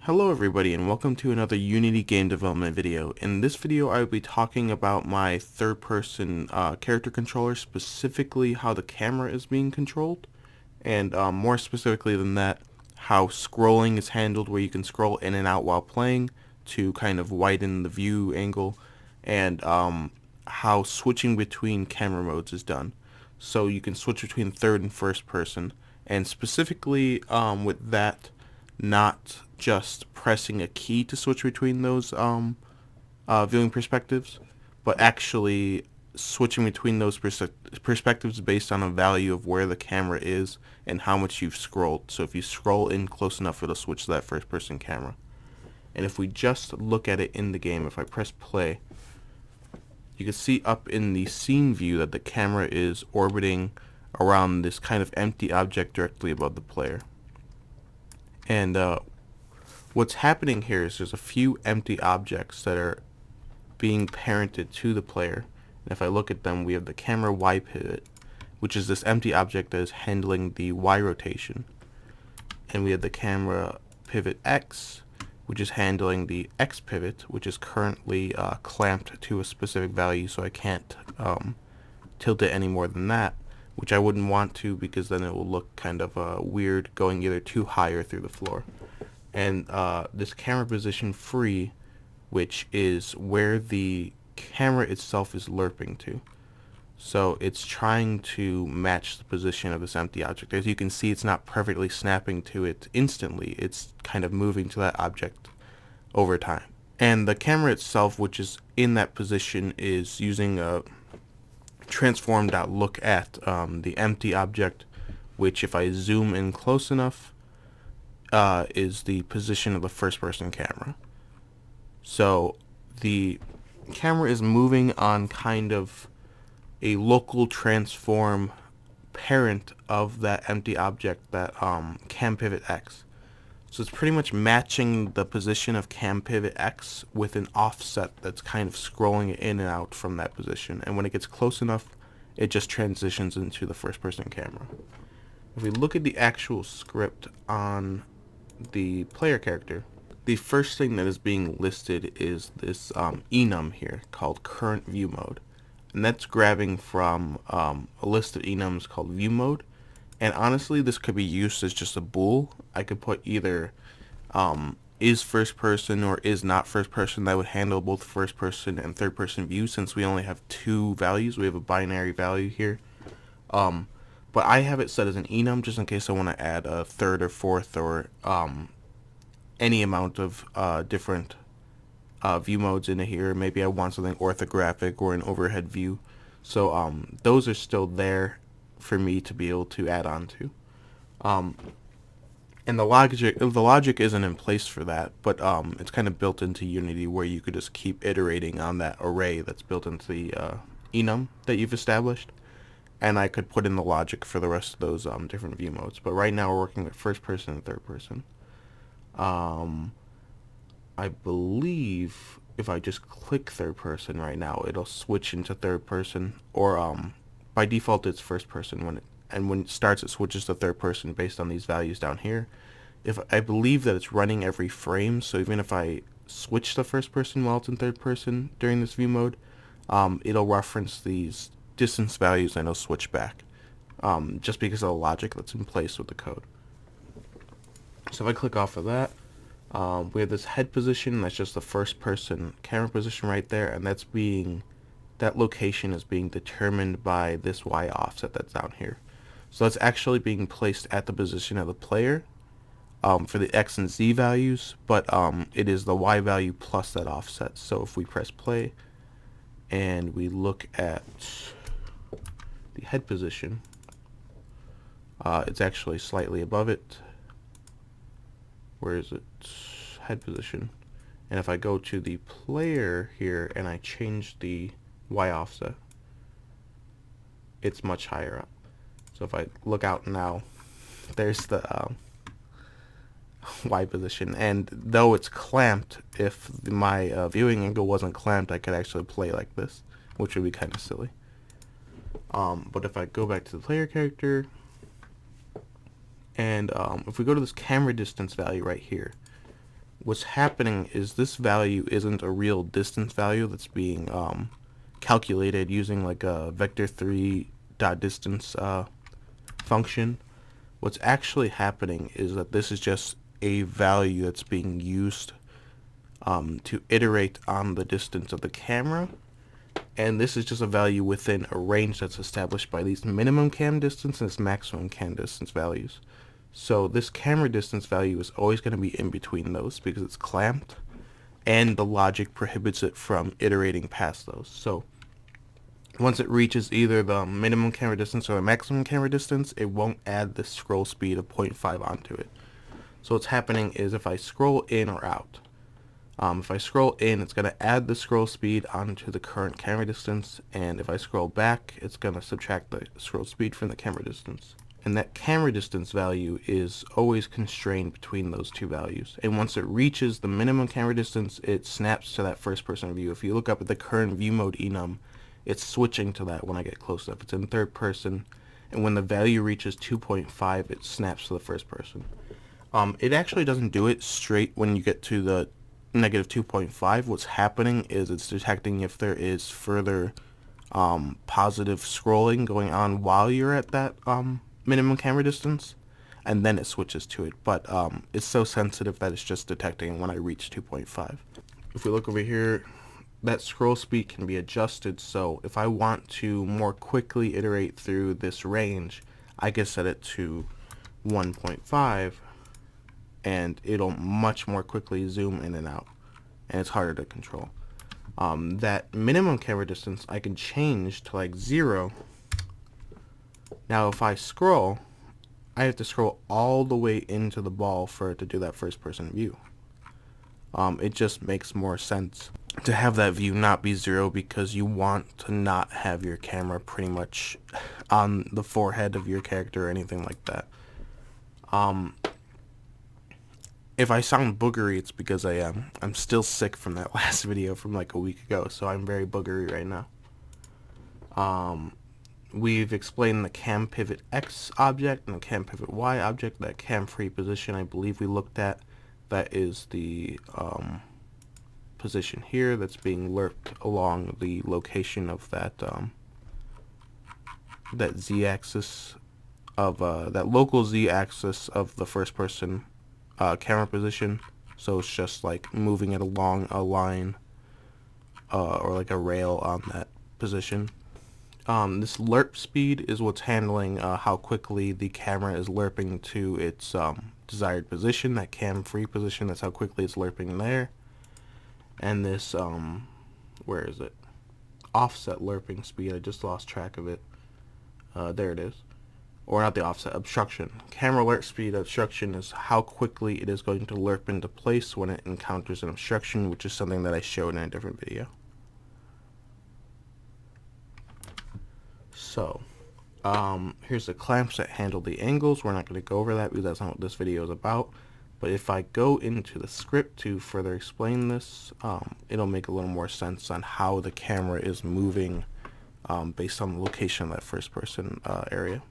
Hello everybody and welcome to another Unity game development video. In this video I will be talking about my third person character controller, specifically how the camera is being controlled, and more specifically than that, how scrolling is handled, where you can scroll in and out while playing to kind of widen the view angle, and how switching between camera modes is done. So you can switch between third and first person, and specifically with that, not just pressing a key to switch between those viewing perspectives, but actually switching between those perspectives based on a value of where the camera is and how much you've scrolled. So if you scroll in close enough, it'll switch to that first person camera. And if we just look at it in the game, if I press play, you can see up in the scene view that the camera is orbiting around this kind of empty object directly above the player. And what's happening here is there's a few empty objects that are being parented to the player. And if I look at them, we have the camera Y pivot, which is this empty object that is handling the Y rotation. And we have the camera pivot X, which is handling the X pivot, which is currently clamped to a specific value, so I can't tilt it any more than that, which I wouldn't want to because then it will look kind of weird going either too high or through the floor. And this camera position free, which is where the camera itself is lerping to. So it's trying to match the position of this empty object. As you can see, it's not perfectly snapping to it instantly. It's kind of moving to that object over time. And the camera itself, which is in that position, is using a transform.look at the empty object, which if I zoom in close enough, is the position of the first person camera. So the camera is moving on kind of a local transform parent of that empty object, that cam pivot X. So it's pretty much matching the position of cam pivot X with an offset that's kind of scrolling it in and out from that position. And when it gets close enough, it just transitions into the first person camera. If we look at the actual script on the player character, the first thing that is being listed is this enum here called current view mode. And that's grabbing from a list of enums called view mode. And honestly, this could be used as just a bool. I could put either is first person or is not first person. That would handle both first person and third person view, since we only have two values. We have a binary value here. But I have it set as an enum just in case I want to add a third or fourth or any amount of different view modes into here. Maybe I want something orthographic or an overhead view. So those are still there for me to be able to add on to. And the logic isn't in place for that, but it's kind of built into Unity, where you could just keep iterating on that array that's built into the enum that you've established. And I could put in the logic for the rest of those different view modes. But right now we're working with first person and third person. I believe if I just click third person right now, it'll switch into third person, or by default it's first person when it starts, it switches to third person based on these values down here. If I believe that it's running every frame, so even if I switch to first person while it's in third person during this view mode, it'll reference these distance values and it'll switch back, just because of the logic that's in place with the code. So if I click off of that, we have this head position. That's just the first person camera position right there, and that location is being determined by this Y offset that's down here. So it's actually being placed at the position of the player for the X and Z values, but it is the Y value plus that offset. So if we press play and we look at the head position, it's actually slightly above it. Where is it? Head position. And if I go to the player here and I change the Y offset, it's much higher up. So if I look out now, there's the Y position. And though it's clamped, if my viewing angle wasn't clamped, I could actually play like this, which would be kind of silly. But if I go back to the player character, and if we go to this camera distance value right here, what's happening is this value isn't a real distance value that's being calculated using like a vector3.distance function. What's actually happening is that this is just a value that's being used to iterate on the distance of the camera, and this is just a value within a range that's established by these minimum cam distance and this maximum cam distance values. So this camera distance value is always going to be in between those because it's clamped, and the logic prohibits it from iterating past those. So once it reaches either the minimum camera distance or the maximum camera distance, it won't add the scroll speed of 0.5 onto it. So what's happening is if I scroll in or out, if I scroll in, it's going to add the scroll speed onto the current camera distance, and if I scroll back, it's going to subtract the scroll speed from the camera distance. And that camera distance value is always constrained between those two values. And once it reaches the minimum camera distance, it snaps to that first person view. If you look up at the current view mode enum, it's switching to that when I get close enough. It's in third person, and when the value reaches 2.5, it snaps to the first person. It actually doesn't do it straight when you get to the negative 2.5. What's happening is it's detecting if there is further positive scrolling going on while you're at that minimum camera distance, and then it switches to it. But it's so sensitive that it's just detecting when I reach 2.5. If we look over here, that scroll speed can be adjusted, so if I want to more quickly iterate through this range, I can set it to 1.5, and it'll much more quickly zoom in and out, and it's harder to control. That minimum camera distance I can change to like 0. Now if I scroll, I have to scroll all the way into the ball for it to do that first person view. It just makes more sense to have that view not be 0, because you want to not have your camera pretty much on the forehead of your character or anything like that. If I sound boogery, it's because I am. I'm still sick from that last video from like a week ago, so I'm very boogery right now. We've explained the cam pivot X object and the cam pivot Y object. That cam free position I believe we looked at. That is the position here that's being lerped along the location of that that z-axis of that local z-axis of the first person camera position. So it's just like moving it along a line or like a rail on that position. This lerp speed is what's handling how quickly the camera is lerping to its desired position, that cam free position. That's how quickly it's lerping there. And this where is it, offset lerping speed, I just lost track of it. There it is. Or not the offset, obstruction. Camera lerp speed obstruction is how quickly it is going to lerp into place when it encounters an obstruction, which is something that I showed in a different video. So here's the clamps that handle the angles. We're not going to go over that because that's not what this video is about. But if I go into the script to further explain this, it'll make a little more sense on how the camera is moving based on the location of that first person area.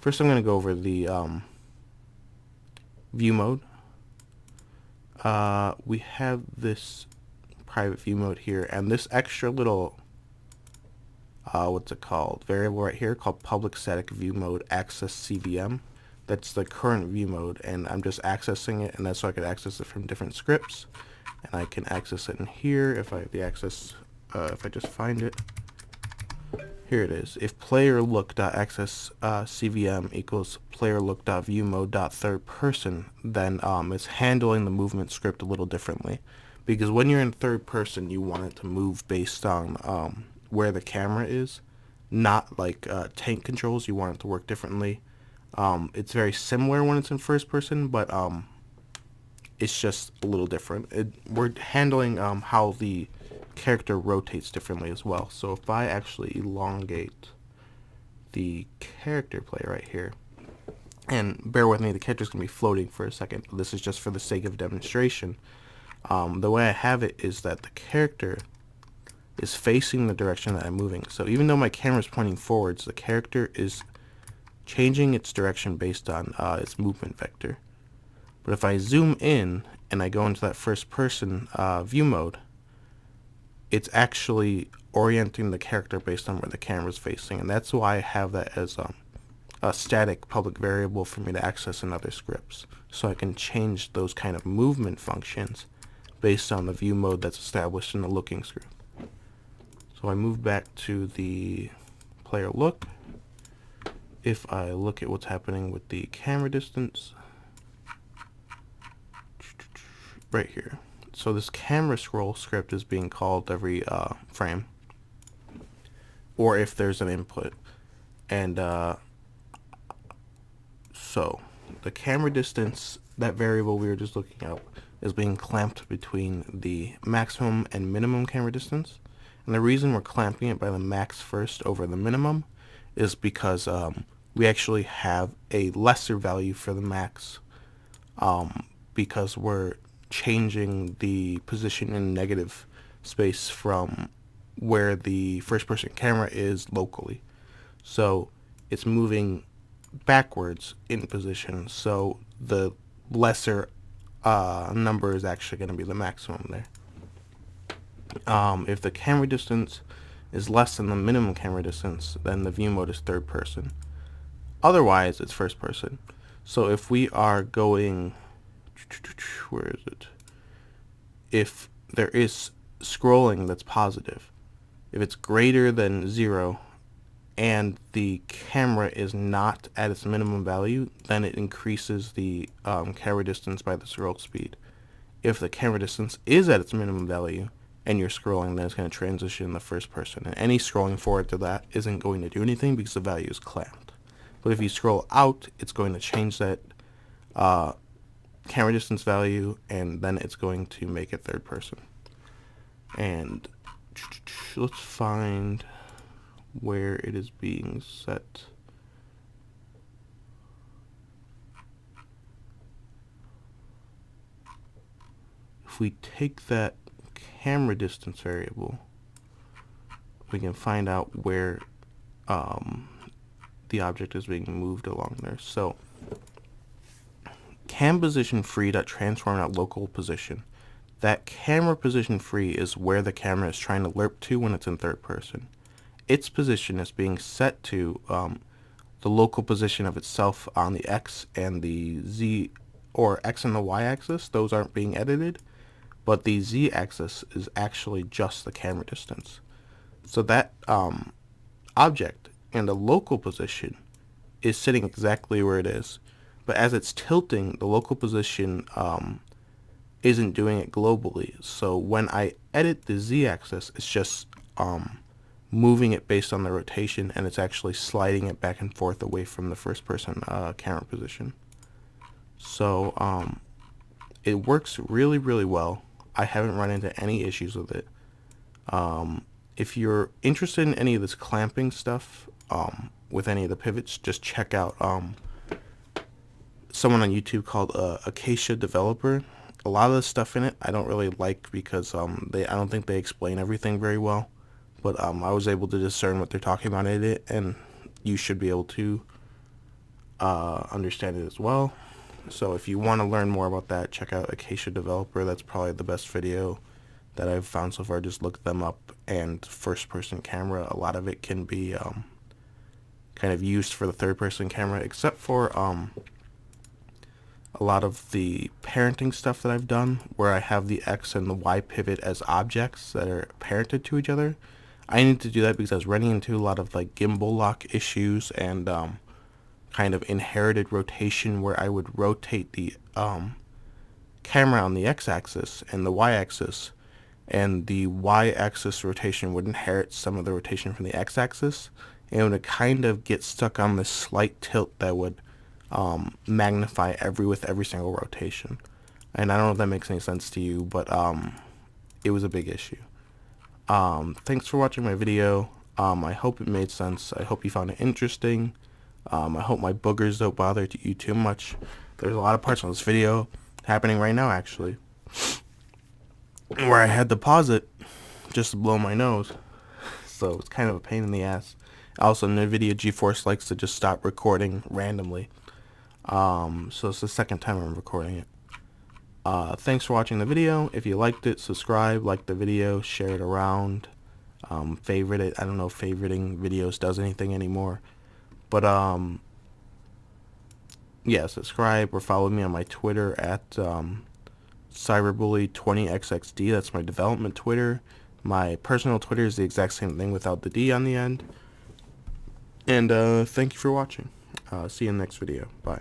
First I'm going to go over the view mode. We have this private view mode here, and this extra little what's it called, variable right here called public static view mode access CVM. That's the current view mode, and I'm just accessing it, and that's so I can access it from different scripts. And I can access it in here if I have the access, if I just find it. Here it is. If player look.access CVM equals player look.view mode.third person, then it's handling the movement script a little differently. Because when you're in third person, you want it to move based on where the camera is, not like tank controls. You want it to work differently. It's very similar when it's in first person, but it's just a little different. We're handling how the character rotates differently as well. So if I actually elongate the character player right here, and bear with me, the character's going to be floating for a second. This is just for the sake of demonstration. The way I have it is that the character is facing the direction that I'm moving. So even though my camera is pointing forwards, the character is changing its direction based on its movement vector. But if I zoom in and I go into that first person view mode, it's actually orienting the character based on where the camera's facing, and that's why I have that as a static public variable for me to access in other scripts, so I can change those kind of movement functions based on the view mode that's established in the looking script. So I move back to the player look. If I look at what's happening with the camera distance, right here. So this camera scroll script is being called every frame, or if there's an input. And so the camera distance, that variable we were just looking at, is being clamped between the maximum and minimum camera distance. And the reason we're clamping it by the max first over the minimum is because we actually have a lesser value for the max, because we're changing the position in negative space from where the first person camera is locally. So it's moving backwards in position, so the lesser number is actually going to be the maximum there. If the camera distance is less than the minimum camera distance, then the view mode is third person. Otherwise, it's first person. So if we are going, where is it? If there is scrolling that's positive, if it's greater than 0 and the camera is not at its minimum value, then it increases the camera distance by the scroll speed. If the camera distance is at its minimum value and you're scrolling, then it's going to transition in the first person. And any scrolling forward to that isn't going to do anything because the value is clamped. But if you scroll out, it's going to change that camera distance value, and then it's going to make it third person. And let's find where it is being set. If we take that camera distance variable, we can find out where the object is being moved along there. So cam position free.transform.local position. That camera position free is where the camera is trying to lerp to when it's in third person. Its position is being set to the local position of itself on the X and the Z, or X and the Y axis. Those aren't being edited, but the Z axis is actually just the camera distance. So that object in the local position is sitting exactly where it is, but as it's tilting, the local position isn't doing it globally. So when I edit the Z axis, it's just moving it based on the rotation, and it's actually sliding it back and forth away from the first person camera position. So it works really, really well. I haven't run into any issues with it. If you're interested in any of this clamping stuff with any of the pivots, just check out someone on YouTube called Acacia Developer. A lot of the stuff in it I don't really like because I don't think they explain everything very well. But I was able to discern what they're talking about in it, and you should be able to understand it as well. So if you want to learn more about that, check out Acacia Developer. That's probably the best video that I've found so far. Just look them up. And first person camera, a lot of it can be kind of used for the third person camera, except for a lot of the parenting stuff that I've done, where I have the X and the Y pivot as objects that are parented to each other. I need to do that because I was running into a lot of like gimbal lock issues and kind of inherited rotation, where I would rotate the camera on the X-axis and the Y-axis, and the Y-axis rotation would inherit some of the rotation from the X-axis, and it would kind of get stuck on this slight tilt that would magnify with every single rotation. And I don't know if that makes any sense to you, but it was a big issue. Thanks for watching my video. I hope it made sense. I hope you found it interesting. I hope my boogers don't bother you too much. There's a lot of parts on this video happening right now, actually, where I had to pause it just to blow my nose. So it's kind of a pain in the ass. Also, NVIDIA GeForce likes to just stop recording randomly. So it's the second time I'm recording it. Thanks for watching the video. If you liked it, subscribe, like the video, share it around, favorite it. I don't know if favoriting videos does anything anymore, but yeah, subscribe or follow me on my Twitter at cyberbully20xxd. That's my development Twitter. My personal Twitter is the exact same thing without the D on the end. And thank you for watching. See you in the next video. Bye.